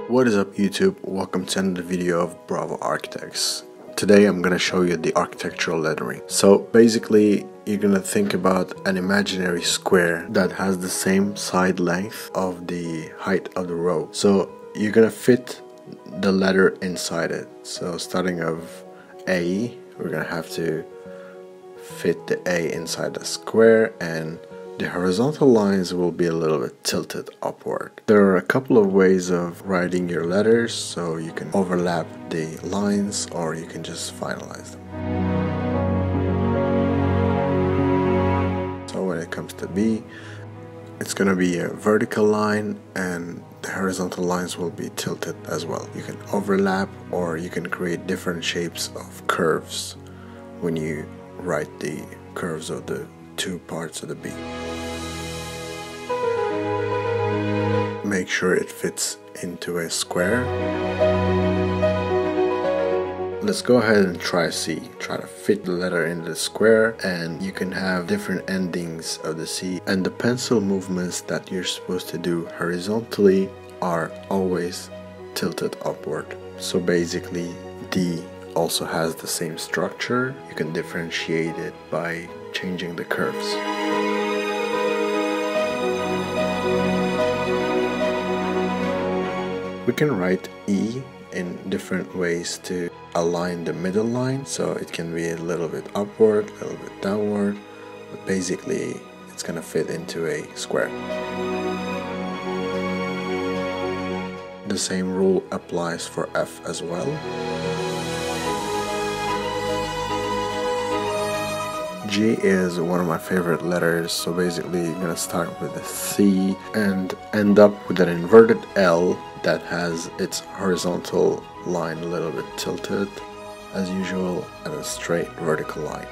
What is up YouTube? Welcome to another video of Bravo Architects. Today I'm gonna show you the architectural lettering. So basically you're gonna think about an imaginary square that has the same side length of the height of the row. So you're gonna fit the letter inside it. So starting of A, we're gonna have to fit the A inside the square, and the horizontal lines will be a little bit tilted upward. There are a couple of ways of writing your letters, so you can overlap the lines or you can just finalize them. So when it comes to B, it's going to be a vertical line and the horizontal lines will be tilted as well. You can overlap or you can create different shapes of curves when you write the curves of the two parts of the B. Make sure it fits into a square. Let's go ahead and try C. Try to fit the letter into the square, and you can have different endings of the C, and the pencil movements that you're supposed to do horizontally are always tilted upward. So basically D also has the same structure. You can differentiate it by changing the curves. We can write E in different ways to align the middle line, so it can be a little bit upward, a little bit downward, but basically it's gonna fit into a square. The same rule applies for F as well. G is one of my favorite letters, so basically you're gonna start with a C and end up with an inverted L that has its horizontal line a little bit tilted as usual, and a straight vertical line.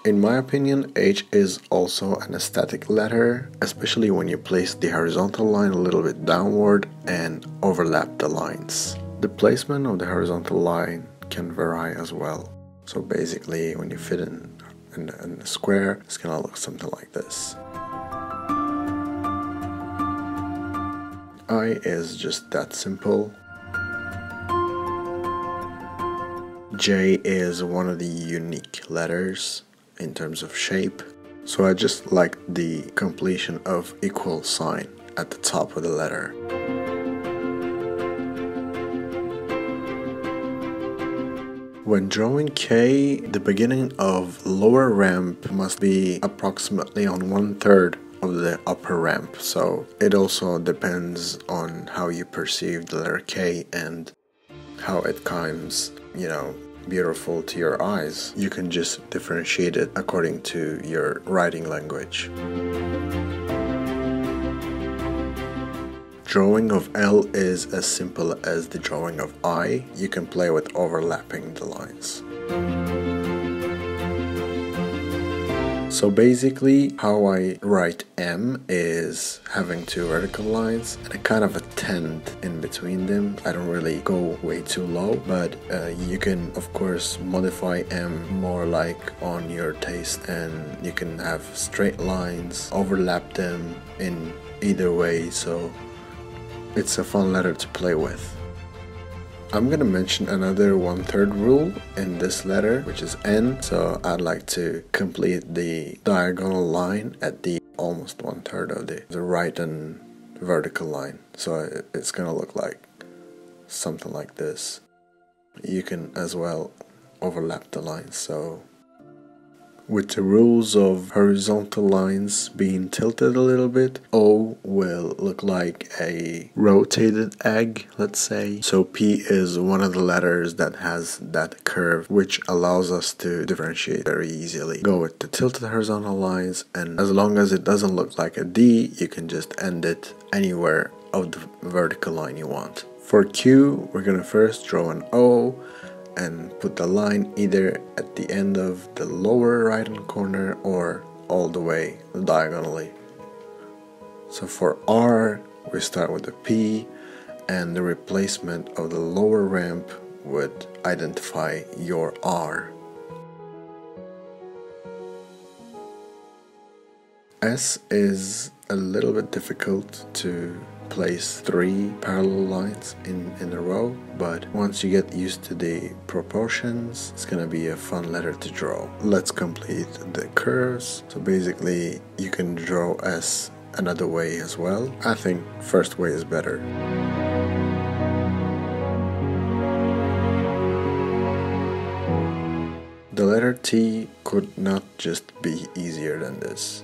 In my opinion, H is also an aesthetic letter, especially when you place the horizontal line a little bit downward and overlap the lines. The placement of the horizontal line can vary as well. So basically, when you fit in a square, it's gonna look something like this. I is just that simple. J is one of the unique letters in terms of shape, so I just like the completion of equal sign at the top of the letter. When drawing K, the beginning of lower ramp must be approximately on 1/3 of the upper ramp, so it also depends on how you perceive the letter K and how it comes, beautiful to your eyes. You can just differentiate it according to your writing language. Drawing of L is as simple as the drawing of I. You can play with overlapping the lines. So basically how I write M is having two vertical lines and a kind of a tend in between them. I don't really go way too low, but you can of course modify M more like on your taste, and you can have straight lines, overlap them in either way, so it's a fun letter to play with. I'm gonna mention another 1/3 rule in this letter, which is N, so I'd like to complete the diagonal line at the almost 1/3 of the right and vertical line, so it's gonna look like something like this. You can as well overlap the lines, so with the rules of horizontal lines being tilted a little bit, O will look like a rotated egg, let's say. So P is one of the letters that has that curve, which allows us to differentiate very easily. Go with the tilted horizontal lines, and as long as it doesn't look like a D, you can just end it anywhere of the vertical line you want. For Q, we're gonna first draw an O and put the line either at the end of the lower right hand corner or all the way diagonally. So for R, we start with a P, and the replacement of the lower ramp would identify your R. S is a little bit difficult to place 3 parallel lines in a row, but once you get used to the proportions, it's gonna be a fun letter to draw. Let's complete the curves. So basically you can draw S another way as well. I think first way is better. The letter T could not just be easier than this.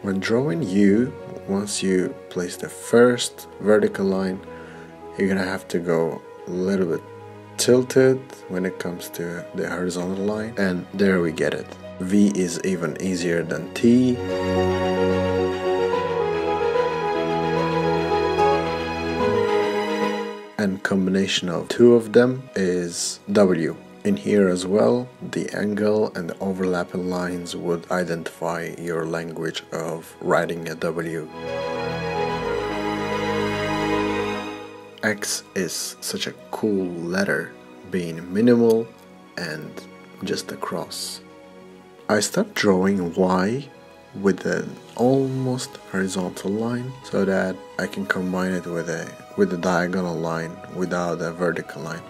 When drawing U, once you place the first vertical line, you're gonna have to go a little bit tilted when it comes to the horizontal line, and there we get it. V is even easier than T. And combination of 2 of them is W. In here as well, the angle and the overlapping lines would identify your language of writing a W. X is such a cool letter, being minimal and just a cross. I stopped drawing Y with an almost horizontal line so that I can combine it with a diagonal line without a vertical line.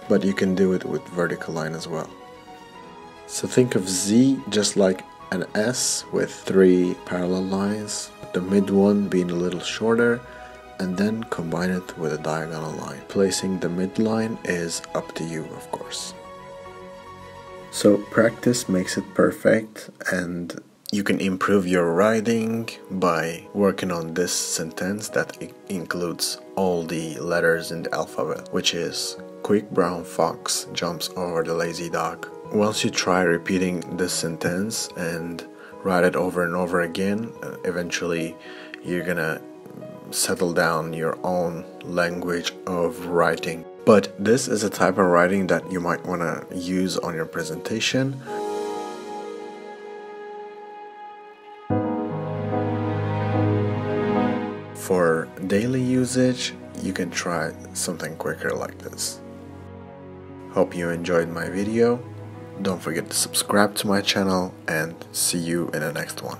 But you can do it with vertical line as well. So think of Z just like an S with 3 parallel lines, the mid one being a little shorter, and then combine it with a diagonal line. Placing the midline is up to you, of course. So practice makes it perfect, and you can improve your writing by working on this sentence that includes all the letters in the alphabet, which is quick brown fox jumps over the lazy dog. Once you try repeating this sentence and write it over and over again, eventually you're gonna settle down your own language of writing. But this is a type of writing that you might want to use on your presentation. For daily usage, you can try something quicker like this. Hope you enjoyed my video. Don't forget to subscribe to my channel, and see you in the next one.